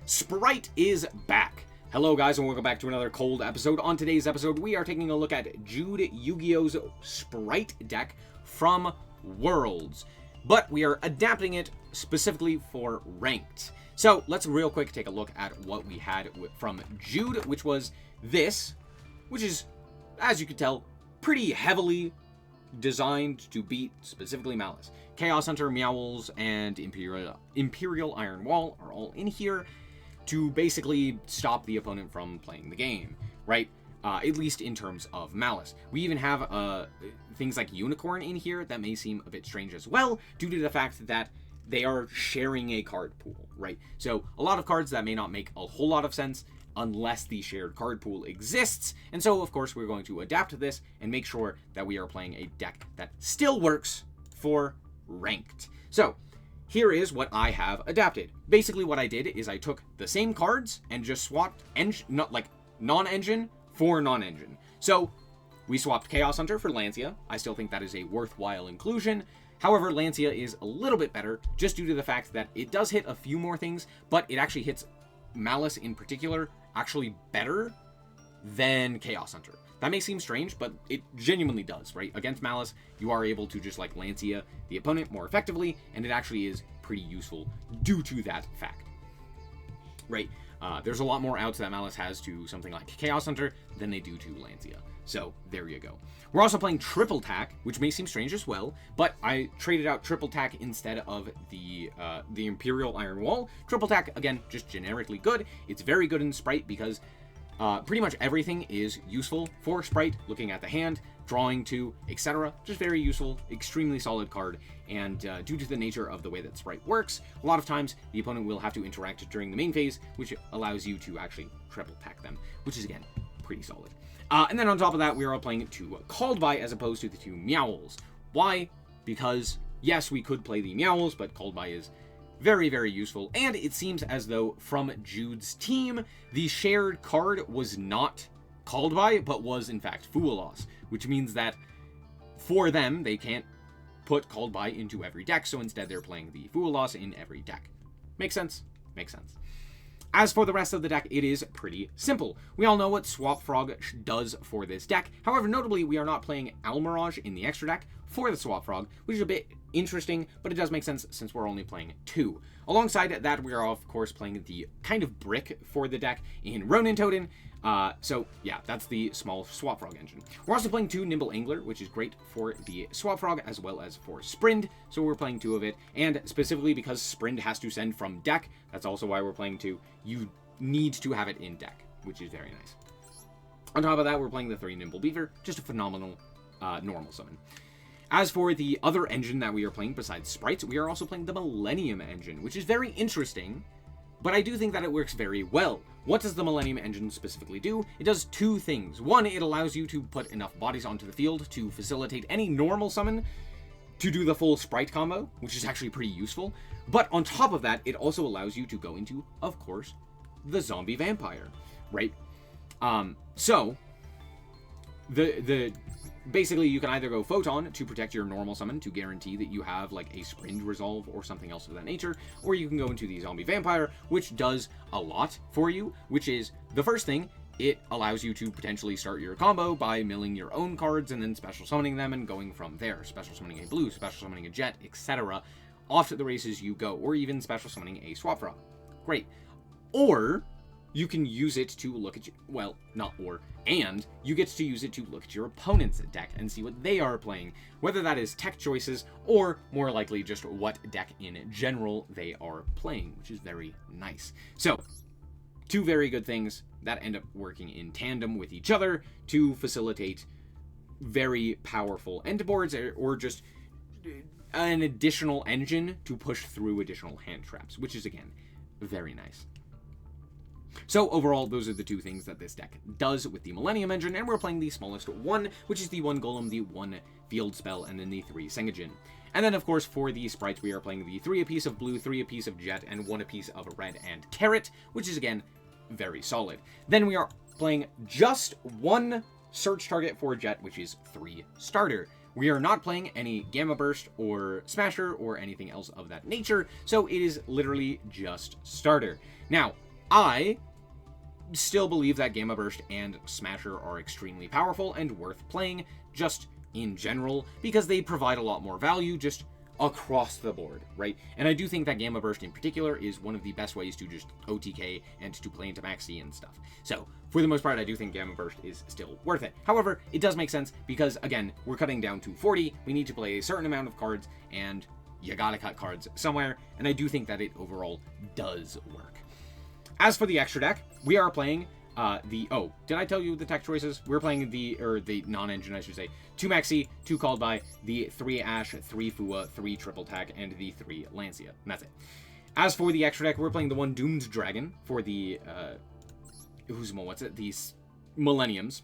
Spright is back. Hello guys and welcome back to another cold episode. On today's episode we are taking a look at JudeuYGO's Spright deck from Worlds. But we are adapting it specifically for Ranked. So let's real quick take a look at what we had from Jude, which was this, which is, as you can tell, pretty heavily designed to beat specifically Malice. Chaos Hunter, Meowls, and Imperial Iron Wall are all in here to basically stop the opponent from playing the game, right? At least in terms of Malice. We even have things like Unicorn in here that may seem a bit strange as well, due to the fact that they are sharing a card pool, right? So a lot of cards that may not make a whole lot of sense unless the shared card pool exists. And so, of course, we're going to adapt this and make sure that we are playing a deck that still works for Ranked. So here is what I have adapted. Basically what I did is I took the same cards and just swapped non-engine for non-engine. So we swapped Chaos Hunter for Lancia. I still think that is a worthwhile inclusion. However, Lancia is a little bit better just due to the fact that it does hit a few more things, but it actually hits Malice in particular actually better than Chaos Hunter. That may seem strange, but it genuinely does, right? Against Malice, you are able to just like Lancia the opponent more effectively, and it actually is pretty useful due to that fact, right? There's a lot more outs that Malice has to something like Chaos Hunter than they do to Lancia. So there you go. We're also playing Triple Tack, which may seem strange as well, but I traded out Triple Tack instead of the Imperial Iron Wall. Triple Tack, again, just generically good. It's very good in Spright because pretty much everything is useful for Spright, looking at the hand, drawing to, etc. Just very useful, extremely solid card, and due to the nature of the way that Spright works, a lot of times the opponent will have to interact during the main phase, which allows you to actually triple tack them, which is, again, pretty solid. And then on top of that, we are all playing 2 Called By as opposed to the 2 Meowls. Why? Because, yes, we could play the Meowls, but Called By is very, very useful, and it seems as though from Jude's team, the shared card was not Called By, but was in fact Fool Loss, which means that for them, they can't put Called By into every deck, so instead they're playing the Fool Loss in every deck. Makes sense? Makes sense. As for the rest of the deck, it is pretty simple. We all know what Swap Frog does for this deck. However, notably, we are not playing Almirage in the extra deck for the Swap Frog, which is a bit interesting, but it does make sense since we're only playing 2. Alongside that, we are, of course, playing the kind of brick for the deck in Ronin Totem. So, yeah, that's the small Swap Frog engine. We're also playing 2 Nimble Angler, which is great for the Swap Frog as well as for Sprint, so we're playing 2 of it. And specifically because Sprint has to send from deck, that's also why we're playing 2. You need to have it in deck, which is very nice. On top of that, we're playing the 3 Nimble Beaver, just a phenomenal normal summon. As for the other engine that we are playing besides Sprites, we are also playing the Millennium engine, which is very interesting, but I do think that it works very well. What does the Millennium engine specifically do? It does 2 things. One, it allows you to put enough bodies onto the field to facilitate any normal summon to do the full Spright combo, which is actually pretty useful. But on top of that, it also allows you to go into, of course, the Zombie Vampire, right? Basically, you can either go Photon to protect your normal summon to guarantee that you have like a Sprint resolve or something else of that nature, or you can go into the Zombie Vampire, which does a lot for you, which is the first thing. It allows you to potentially start your combo by milling your own cards and then special summoning them and going from there. Special summoning a blue, special summoning a jet, etc. Off to the races you go, or even special summoning a Swap Frog. Great. Or you can use it to look at you, well, not or, and you get to use it to look at your opponent's deck and see what they are playing, whether that is tech choices or more likely just what deck in general they are playing, which is very nice. So, 2 very good things that end up working in tandem with each other to facilitate very powerful end boards or just an additional engine to push through additional hand traps, which is, again, very nice. So overall, those are the 2 things that this deck does with the Millennium engine, and we're playing the smallest one, which is the 1 Golem, the 1 Field Spell, and then the 3 Sengajin. And then, of course, for the Sprites, we are playing the 3 apiece of blue, 3 apiece of jet, and 1 apiece of red and carrot, which is, again, very solid. Then we are playing just 1 search target for jet, which is 3 starter. We are not playing any Gamma Burst or Smasher or anything else of that nature, so it is literally just starter. Now, I still believe that Gamma Burst and Smasher are extremely powerful and worth playing just in general, because they provide a lot more value just across the board, right? And I do think that Gamma Burst in particular is one of the best ways to just OTK and to play into Maxi and stuff. So, for the most part, I do think Gamma Burst is still worth it. However, it does make sense because, again, we're cutting down to 40, we need to play a certain amount of cards, and you gotta cut cards somewhere, and I do think that it overall does work. As for the extra deck, we are playing oh, did I tell you the tech choices? We're playing the non-engine, I should say. 2 Maxi, 2 Called By, the 3 Ash, 3 Fua, 3 Triple Tack, and the 3 Lancia. And that's it. As for the extra deck, we're playing the 1 Doomed Dragon for the, these Millenniums.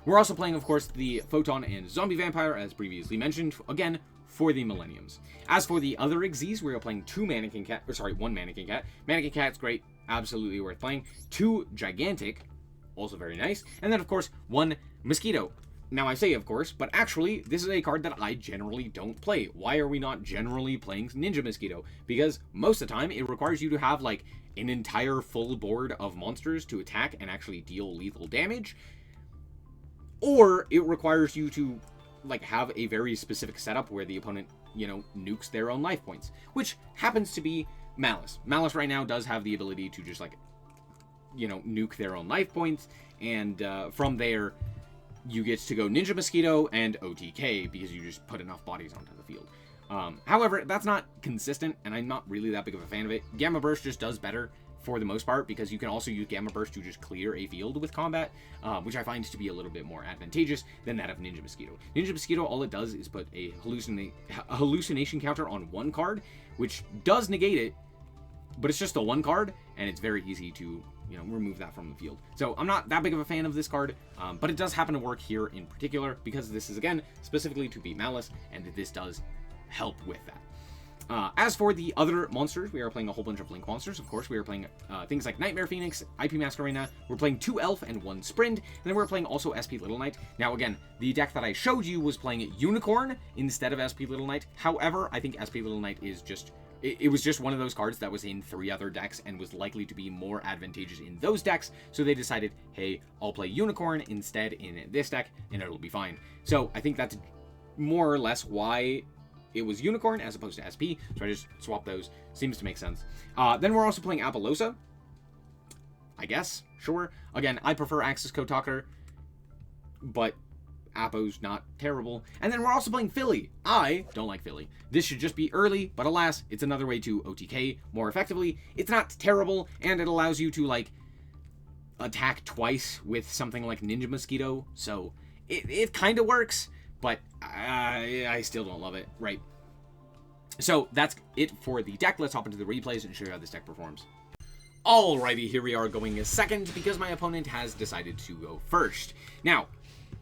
We're also playing, of course, the Photon and Zombie Vampire, as previously mentioned, again, for the Millenniums. As for the other Xyz, we are playing 1 Mannequin Cat. Mannequin Cat's great. Absolutely worth playing. 2 Gigantic, also very nice. And then, of course, 1 Mosquito. Now, I say of course, but actually, this is a card that I generally don't play. Why are we not generally playing Ninja Mosquito? Because most of the time, it requires you to have, like, an entire full board of monsters to attack and actually deal lethal damage. Or it requires you to, like, have a very specific setup where the opponent, you know, nukes their own life points. Which happens to be Malice. Malice right now does have the ability to just, like, you know, nuke their own life points, and from there, you get to go Ninja Mosquito and OTK, because you just put enough bodies onto the field. However, that's not consistent, and I'm not really that big of a fan of it. Gamma Burst just does better for the most part, because you can also use Gamma Burst to just clear a field with combat, which I find to be a little bit more advantageous than that of Ninja Mosquito. Ninja Mosquito, all it does is put a hallucination counter on 1 card, which does negate it, but it's just the 1 card, and it's very easy to, you know, remove that from the field. So I'm not that big of a fan of this card, but it does happen to work here in particular, because this is, again, specifically to beat Malice, and this does help with that. As for the other monsters, we are playing a whole bunch of Link monsters. Of course, we are playing things like Nightmare Phoenix, IP Masquerena. We're playing 2 Elf and 1 Sprint, and then we're playing also SP Little Knight. Now, again, the deck that I showed you was playing Unicorn instead of SP Little Knight. However, I think SP Little Knight is just... It was just one of those cards that was in 3 other decks and was likely to be more advantageous in those decks, so they decided, hey, I'll play Unicorn instead in this deck, and it'll be fine. So I think that's more or less why it was Unicorn as opposed to SP, so I just swapped those. Seems to make sense. Then we're also playing Apollosa. I guess, sure. Again, I prefer Axis Code Talker, but Apo's not terrible. And then we're also playing Philly. I don't like Philly. This should just be early, but alas, it's another way to OTK more effectively. It's not terrible, and it allows you to, like, attack twice with something like Ninja Mosquito, so it kind of works, but I still don't love it, right? So that's it for the deck. Let's hop into the replays and show you how this deck performs. Alrighty, here we are going second because my opponent has decided to go first. Now,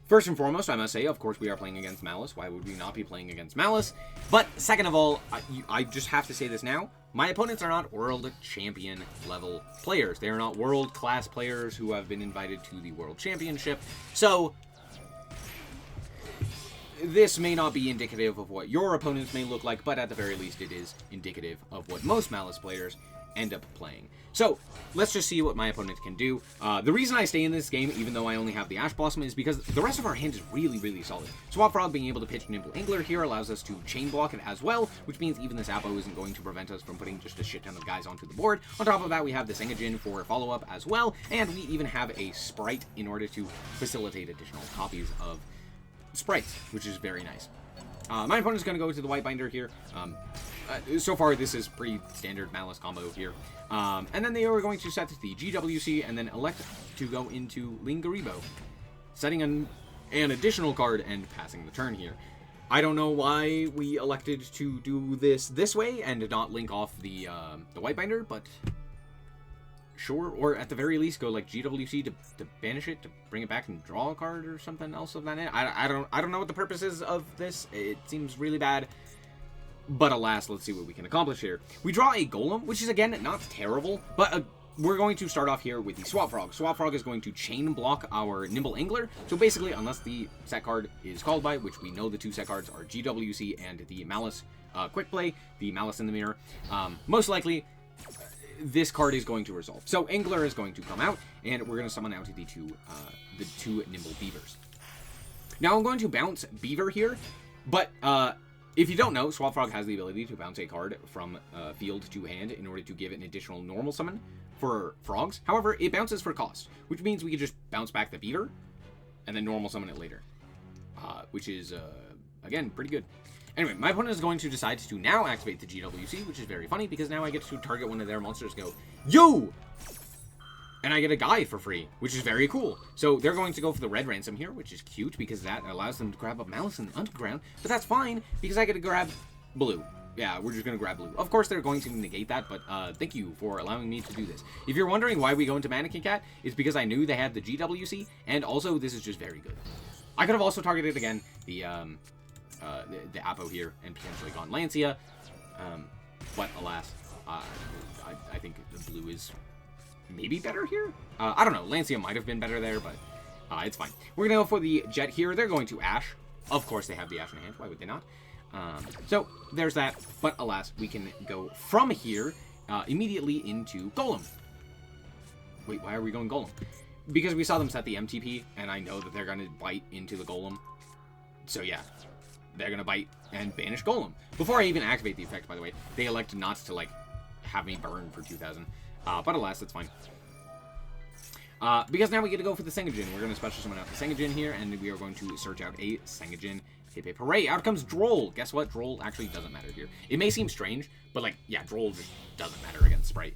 first and foremost, I must say, of course, we are playing against Malice. Why would we not be playing against Malice? But second of all, I just have to say this now. My opponents are not world champion level players. They are not world class players who have been invited to the world championship. So this may not be indicative of what your opponents may look like, but at the very least, it is indicative of what most Malice players end up playing. So let's just see what my opponent can do. The reason I stay in this game, even though I only have the Ash Blossom, is because the rest of our hand is really, really solid. Swap Frog being able to pitch Nimble Angler here allows us to chain block it as well, which means even this Apo isn't going to prevent us from putting just a shit ton of guys onto the board. On top of that, we have this Engine for follow-up as well, and we even have a Spright in order to facilitate additional copies of Sprites, which is very nice. My opponent's going to go to the White Binder here. So far, this is pretty standard Malice combo here. And then they are going to set the GWC and then elect to go into Lingaribo, setting an additional card and passing the turn here. I don't know why we elected to do this way and not link off the White Binder, but sure. Or at the very least, go like GWC to banish it, to bring it back and draw a card or something else of that nature. I don't know what the purpose is of this. It seems really bad. But alas, let's see what we can accomplish here. We draw a Golem, which is, again, not terrible, but we're going to start off here with the Swap Frog. Swap Frog is going to chain block our Nimble Angler. So basically, unless the set card is called by, which we know the 2 set cards are GWC and the Malice Quick Play, the Malice in the Mirror, most likely this card is going to resolve. So Angler is going to come out, and we're going to summon out the two Nimble Beavers. Now I'm going to bounce Beaver here, but if you don't know, Swap Frog has the ability to bounce a card from field to hand in order to give it an additional normal summon for frogs. However, it bounces for cost, which means we can just bounce back the Beaver and then normal summon it later, which is, again, pretty good. Anyway, my opponent is going to decide to now activate the GWC, which is very funny because now I get to target one of their monsters and go, yo! And I get a guy for free, which is very cool. So they're going to go for the red ransom here, which is cute because that allows them to grab a Malice in the underground. But that's fine because I get to grab blue. Yeah, we're just going to grab blue. Of course, they're going to negate that, but thank you for allowing me to do this. If you're wondering why we go into Mannequin Cat, it's because I knew they had the GWC, and also this is just very good. I could have also targeted, again, the Apo here and potentially gone Lancia, but alas, I think the blue is maybe better here? I don't know. Lancia might have been better there, but it's fine. We're going to go for the Jet here. They're going to Ash. Of course, they have the Ash in hand. Why would they not? So, there's that. But alas, we can go from here immediately into Golem. Wait, why are we going Golem? Because we saw them set the MTP, and I know that they're going to bite into the Golem. So, yeah. They're going to bite and banish Golem. Before I even activate the effect, by the way, they elect not to, like, have me burn for 2,000. But alas, that's fine. Because now we get to go for the Sengajin. We're going to special summon out the Sengajin here, and we are going to search out a Sengajin. Hip hip hooray, out comes Droll. Guess what? Droll actually doesn't matter here. It may seem strange, but like, yeah, Droll just doesn't matter against Spright.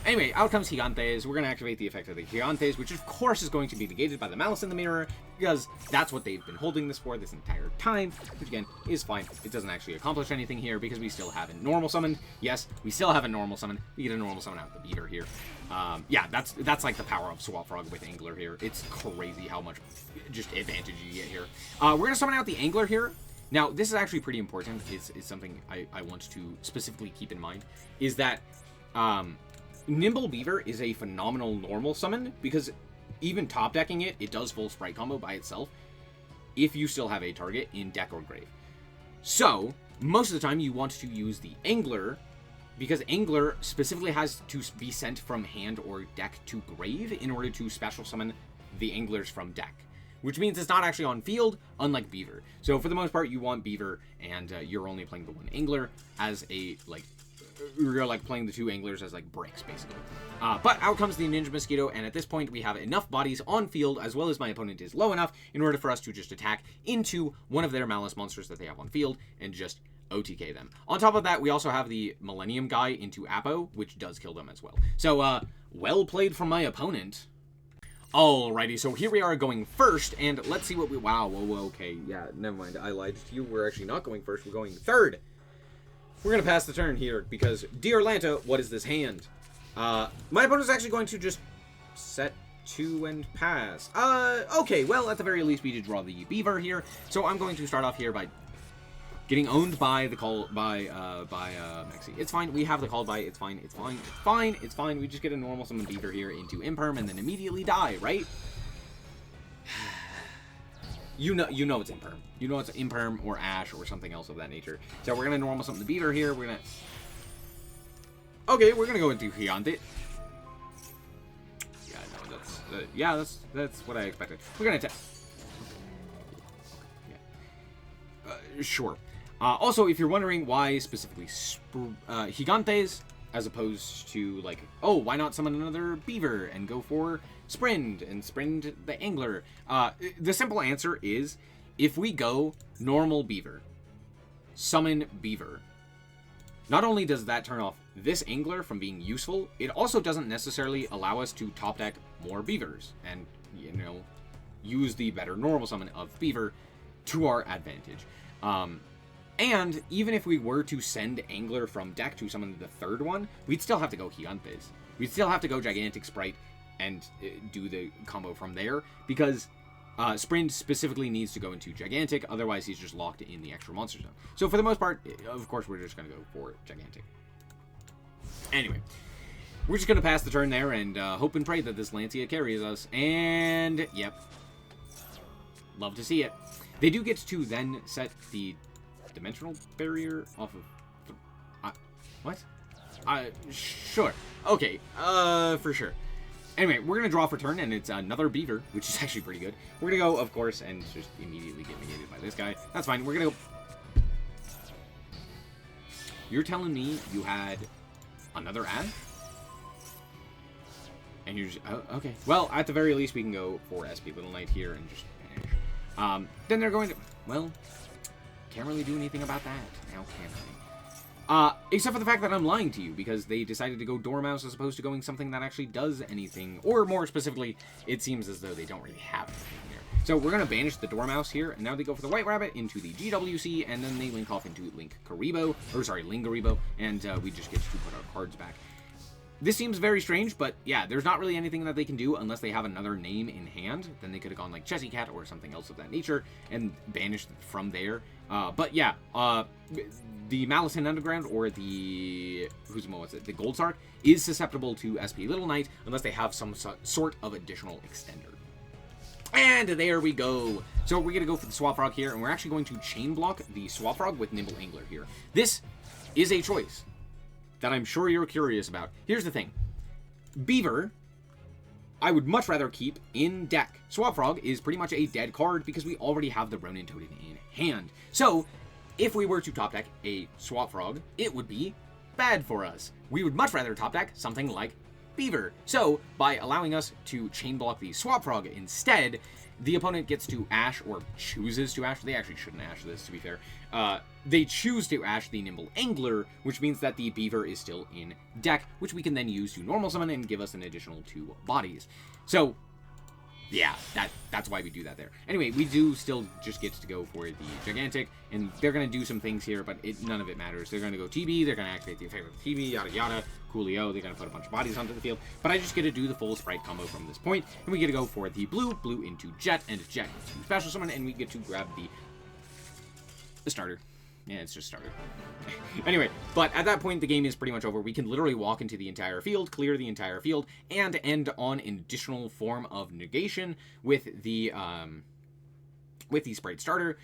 Anyway, out comes Gigantes. We're going to activate the effect of the Gigantes, which of course is going to be negated by the Malice in the Mirror, because that's what they've been holding this for this entire time, which again, is fine. It doesn't actually accomplish anything here, because we still haven't normal summoned. Yes, we still haven't normal summoned. We get a normal summon out the Beaver here. Yeah, that's like the power of Swap Frog with Angler here. It's crazy how much just advantage you get here. We're going to summon out the Angler here. Now, this is actually pretty important. It's something I want to specifically keep in mind, is that Nimble Beaver is a phenomenal normal summon, because even top decking it, it does full Spright combo by itself if you still have a target in deck or grave. So, most of the time you want to use the Angler, because Angler specifically has to be sent from hand or deck to grave in order to special summon the Anglers from deck. Which means it's not actually on field, unlike Beaver. So for the most part, you want Beaver, and you're only playing the one Angler as a, like, you're like playing the two Anglers as like bricks, basically. But out comes the Ninja Mosquito, and at this point we have enough bodies on field, as well as my opponent is low enough, in order for us to just attack into one of their Malice monsters that they have on field, and just OTK them. On top of that, we also have the Millennium guy into Apo, which does kill them as well. So, well played from my opponent. Alrighty, so here we are going first, and let's see what we... Wow, whoa, okay, yeah, never mind, I lied to you. We're actually not going first, we're going third. We're going to pass the turn here, because, dear Lanta, what is this hand? My opponent is actually going to just set 2 and pass. Okay, well, at the very least, we did draw the Beaver here, so I'm going to start off here by getting owned by the call, by Mexi. It's fine, we have the call by, it's fine, it's fine, it's fine, it's fine, we just get a normal summon Beaver here into Imperm, and then immediately die, right? You know it's Imperm. You know it's Imperm or Ash or something else of that nature. So we're going to normal summon the Beaver here. We're going to... Okay, we're going to go into Gigante. Yeah, no, that's... yeah, that's what I expected. We're going to... Yeah. Sure. Also, if you're wondering why specifically Gigantes, as opposed to, like, oh, why not summon another Beaver and go for Sprint and Sprint the Angler? The simple answer is, if we go normal Beaver, summon Beaver, not only does that turn off this Angler from being useful, it also doesn't necessarily allow us to top deck more Beavers and, you know, use the better normal summon of Beaver to our advantage. And even if we were to send Angler from deck to summon the third one, we'd still have to go Gigantes. We'd still have to go Gigantic Spright and do the combo from there, because Sprint specifically needs to go into Gigantic, otherwise he's just locked in the extra monster zone. So for the most part, of course, we're just going to go for Gigantic. Anyway, we're just going to pass the turn there and hope and pray that this Lancia carries us. And, yep. Love to see it. They do get to then set the dimensional barrier off of... what? Sure. Okay, for sure. Anyway, we're going to draw for turn, and it's another beaver, which is actually pretty good. We're going to go, of course, and just immediately get negated by this guy. That's fine. We're going to go... You're telling me you had another ad? And you're just... Oh, okay. Well, at the very least, we can go for SP Little Knight here and just banish. Then they're going to... Well, can't really do anything about that. Now can I? Except for the fact that I'm lying to you, because they decided to go Dormouse as opposed to going something that actually does anything, or more specifically, it seems as though they don't really have anything here. So we're going to banish the Dormouse here, and now they go for the White Rabbit into the GWC, and then they link off into Lingaribo, and we just get to put our cards back. This seems very strange, but yeah, there's not really anything that they can do unless they have another name in hand. Then they could have gone like Chessy Cat or something else of that nature and banished from there. But yeah, the Malison Underground or the the Gold Sark is susceptible to SP Little Knight unless they have some sort of additional extender. And there we go. So we're gonna go for the Swap Frog here, and we're actually going to chain block the Swap Frog with Nimble Angler here. This is a choice that I'm sure you're curious about. Here's the thing. Beaver, I would much rather keep in deck. Swap Frog is pretty much a dead card because we already have the Ronin Totem in hand. So, if we were to top deck a Swap Frog, it would be bad for us. We would much rather top deck something like Beaver. So, by allowing us to chain block the Swap Frog instead, the opponent gets to Ash, or chooses to Ash. They actually shouldn't Ash this, to be fair. They choose to Ash the Nimble Angler, which means that the Beaver is still in deck, which we can then use to normal summon and give us an additional 2 bodies. So, yeah, that's why we do that there. Anyway, we do still just get to go for the Gigantic, and they're going to do some things here, but none of it matters. They're going to go TB, they're going to activate the effect of the TB, yada yada, coolio, they're going to put a bunch of bodies onto the field, but I just get to do the full Spright combo from this point, and we get to go for the blue into Jet, and Jet into Special Summon, and we get to grab the starter. Yeah, it's just started. Anyway, but at that point, the game is pretty much over. We can literally walk into the entire field, clear the entire field, and end on an additional form of negation with the Spright starter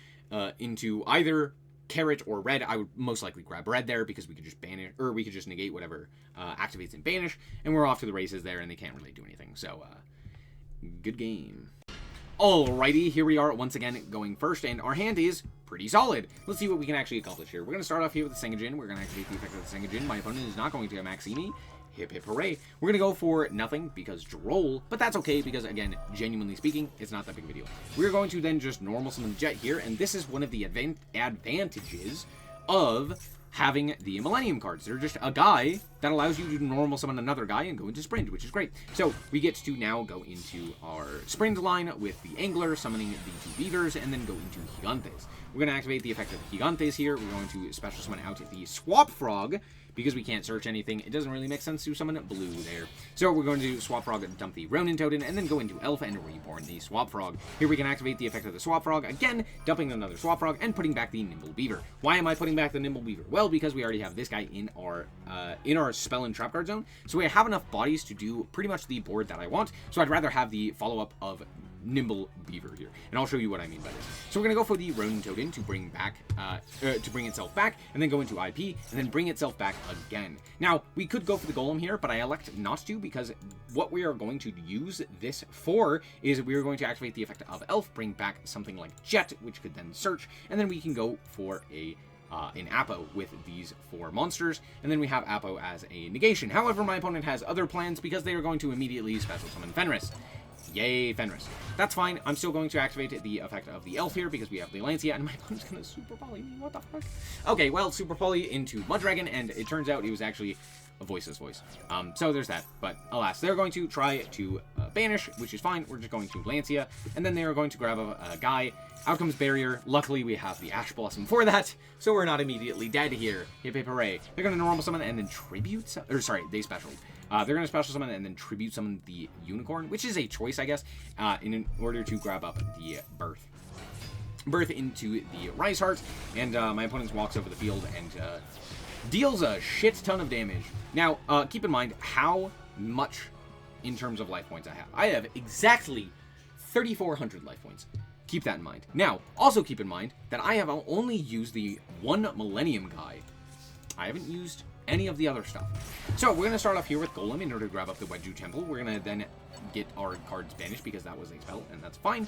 into either carrot or red. I would most likely grab red there because we could just banish, or we could just negate whatever activates and banish, and we're off to the races there, and they can't really do anything. So, good game. Alrighty, here we are once again going first, and our hand is pretty solid. Let's see what we can actually accomplish here. We're going to start off here with the Sengajin. We're going to activate the effect of the Sengajin. My opponent is not going to maxi me. Hip hip hooray. We're going to go for nothing because droll, but that's okay because, again, genuinely speaking, it's not that big of a deal. We're going to then just normal summon the Jet here, and this is one of the advantages of having the Millennium cards. They're just a guy that allows you to normal summon another guy and go into Sprint, which is great. So we get to now go into our Sprint line with the Angler, summoning the 2 Beavers, and then go into Gigantes. We're going to activate the effect of Gigantes here. We're going to special summon out the Swap Frog, because we can't search anything. It doesn't really make sense to summon blue there. So we're going to Swap Frog and dump the Ronin Totem, and then go into Elf and reborn the Swap Frog. Here we can activate the effect of the Swap Frog, again, dumping another Swap Frog, and putting back the Nimble Beaver. Why am I putting back the Nimble Beaver? Well, because we already have this guy in our spell and trap card zone, so we have enough bodies to do pretty much the board that I want, so I'd rather have the follow-up of Nimble Beaver here, and I'll show you what I mean by this. So we're gonna go for the Ronin Totem to bring back, to bring itself back, and then go into IP, and then bring itself back again. Now we could go for the Golem here, but I elect not to because what we are going to use this for is we are going to activate the effect of Elf, bring back something like Jet, which could then search, and then we can go for an Apo with these 4 monsters, and then we have Apo as a negation. However, my opponent has other plans because they are going to immediately special summon Fenris. Yay, Fenris. That's fine. I'm still going to activate the effect of the Elf here because we have the Lancia, and my opponent's going to Super Poly me. What the fuck? Okay, well, Super Poly into Muddragon, and it turns out it was actually a voiceless voice. So there's that. But alas, they're going to try to banish, which is fine. We're just going to Lancia, and then they are going to grab a guy. Out comes Barrier. Luckily, we have the Ash Blossom for that, so we're not immediately dead here. Hip hip hooray. They're going to normal summon and then tribute, or sorry, they special. They're going to special summon and then tribute summon the Unicorn, which is a choice, I guess, in order to grab up the Birth into the Rise Heart, and my opponent walks over the field and deals a shit ton of damage. Now, keep in mind how much in terms of life points I have. I have exactly 3,400 life points. Keep that in mind. Now, also keep in mind that I have only used the 1 Millennium guy. I haven't used any of the other stuff. So we're going to start off here with Golem in order to grab up the Wedju Temple. We're going to then get our cards banished because that was a spell, and that's fine.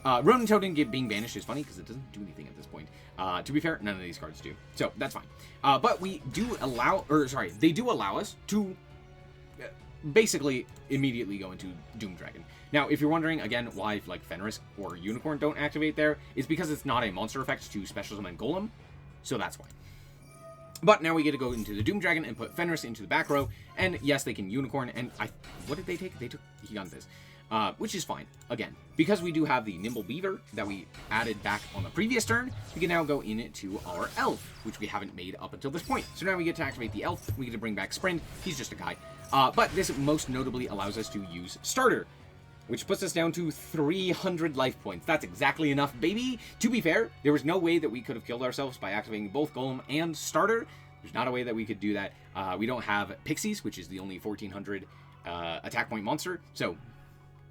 Ronin Totem being banished is funny because it doesn't do anything at this point. To be fair, none of these cards do, so that's fine. But we do allow, they do allow us to basically immediately go into Doom Dragon. Now, if you're wondering, again, why like Fenris or Unicorn don't activate there, it's because it's not a monster effect to Special Summon Golem, so that's why. But now we get to go into the Doom Dragon and put Fenris into the back row, and yes, they can Unicorn, and what did they take? They took Gigantes, which is fine. Again, because we do have the Nimble Beaver that we added back on the previous turn, we can now go into our Elf, which we haven't made up until this point. So now we get to activate the Elf, we get to bring back Sprint, he's just a guy. But this most notably allows us to use Starter, which puts us down to 300 life points. That's exactly enough, baby! To be fair, there was no way that we could have killed ourselves by activating both Golem and Starter. There's not a way that we could do that. We don't have Pixies, which is the only 1400 attack point monster, so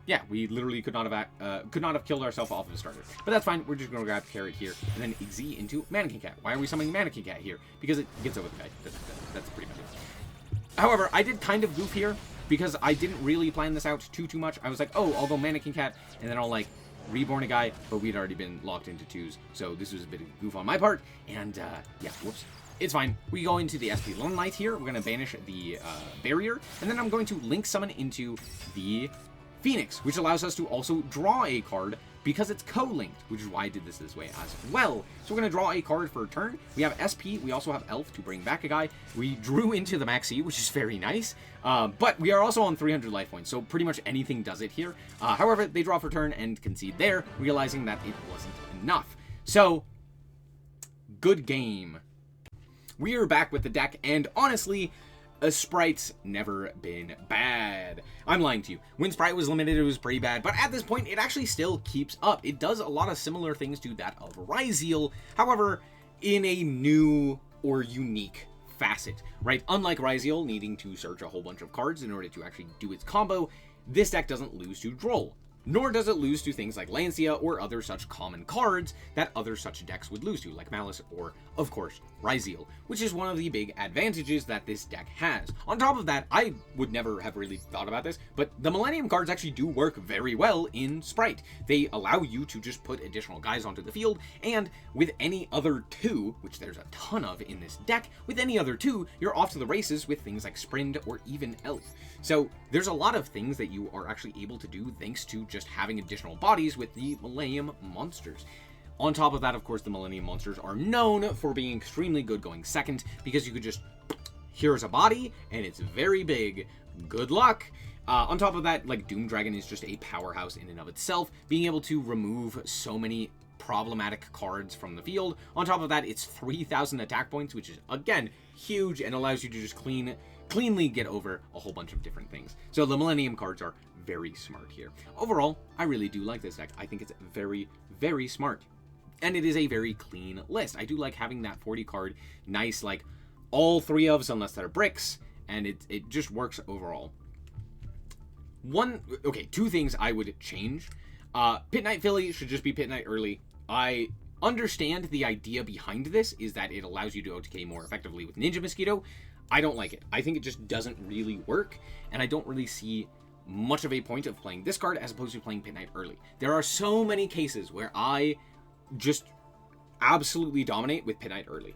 yeah, we literally could not have killed ourselves off of a Starter. But that's fine, we're just going to grab Carrot here, and then Xyz into Mannequin Cat. Why are we summoning Mannequin Cat here? Because it gets over the guy. That's pretty much it. However, I did kind of goof here, because I didn't really plan this out too much. I was like, oh, I'll go Mannequin Cat, and then I'll, like, reborn a guy, but we'd already been locked into 2s, so this was a bit of a goof on my part, and, yeah, whoops. It's fine. We go into the SP Lone Knight here, we're going to banish the barrier, and then I'm going to link summon into the Phoenix, which allows us to also draw a card, because it's co-linked, which is why I did this way as well. So we're going to draw a card for a turn. We have SP, we also have Elf to bring back a guy. We drew into the Maxi, which is very nice, but we are also on 300 life points, so pretty much anything does it here. However, they draw for turn and concede there, realizing that it wasn't enough. So, good game. We are back with the deck, and honestly, a Sprite's never been bad. I'm lying to you. When Spright was limited, it was pretty bad, but at this point, it actually still keeps up. It does a lot of similar things to that of Ryzeal, however, in a new or unique facet, right? Unlike Ryzeal needing to search a whole bunch of cards in order to actually do its combo, this deck doesn't lose to Droll. Nor does it lose to things like Lancia or other such common cards that other such decks would lose to, like Malice or, of course, Ryzeal, which is one of the big advantages that this deck has. On top of that, I would never have really thought about this, but the Millennium cards actually do work very well in Spright. They allow you to just put additional guys onto the field, and with any other 2, which there's a ton of in this deck, with any other 2, you're off to the races with things like Sprint or even Elf. So there's a lot of things that you are actually able to do thanks to just having additional bodies with the Millennium monsters. On top of that, of course, the Millennium monsters are known for being extremely good going second, because you could just, here's a body, and it's very big. Good luck! On top of that, like, Doom Dragon is just a powerhouse in and of itself, being able to remove so many problematic cards from the field. On top of that, it's 3,000 attack points, which is, again, huge, and allows you to just cleanly get over a whole bunch of different things. So the Millennium cards are very smart here. Overall, I really do like this deck. I think it's very, very smart. And it is a very clean list. I do like having that 40 card, nice, like, all 3 ofs unless they're bricks, and it just works overall. 2 things I would change. Pit Knight Philly should just be Pit Knight early. I understand the idea behind this is that it allows you to OTK more effectively with Ninja Mosquito. I don't like it. I think it just doesn't really work, and I don't really see much of a point of playing this card as opposed to playing Pit Knight early. There are so many cases where I just absolutely dominate with Pit Knight early.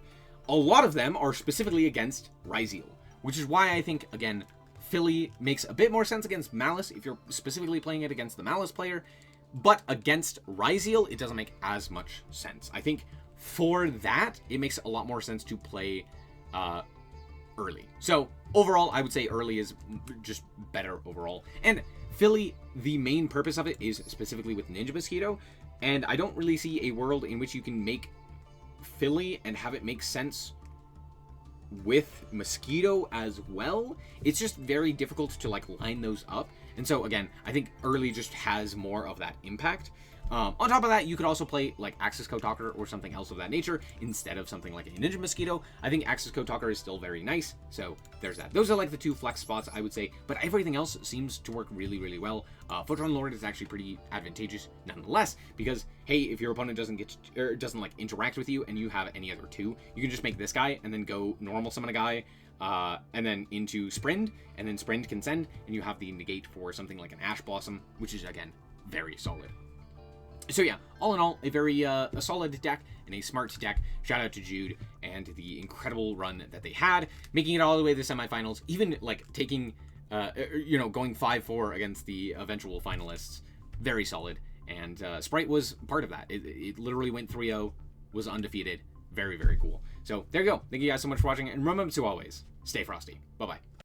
A lot of them are specifically against Ryzeal, which is why I think, again, Philly makes a bit more sense against Malice if you're specifically playing it against the Malice player, but against Ryzeal, it doesn't make as much sense. I think for that, it makes a lot more sense to play early. So overall, I would say early is just better overall. And Philly, the main purpose of it is specifically with Ninja Mosquito, and I don't really see a world in which you can make Philly and have it make sense with Mosquito as well. It's just very difficult to, like, line those up. And so, again, I think early just has more of that impact. On top of that, you could also play, like, Axis Code Talker or something else of that nature instead of something like a Ninja Mosquito. I think Axis Code Talker is still very nice, so there's that. Those are, like, the 2 flex spots, I would say, but everything else seems to work really, really well. Photon Lord is actually pretty advantageous nonetheless, because, hey, if your opponent doesn't like, interact with you and you have any other 2, you can just make this guy and then go normal summon a guy, and then into Sprind, and then Sprind can send, and you have the negate for something like an Ash Blossom, which is, again, very solid. So yeah, all in all, a very a solid deck and a smart deck. Shout out to Jude and the incredible run that they had, making it all the way to the semifinals, even like taking, going 5-4 against the eventual finalists. Very solid. And Spright was part of that. It literally went 3-0, was undefeated. Very, very cool. So there you go. Thank you guys so much for watching, and remember to always stay frosty. Bye-bye.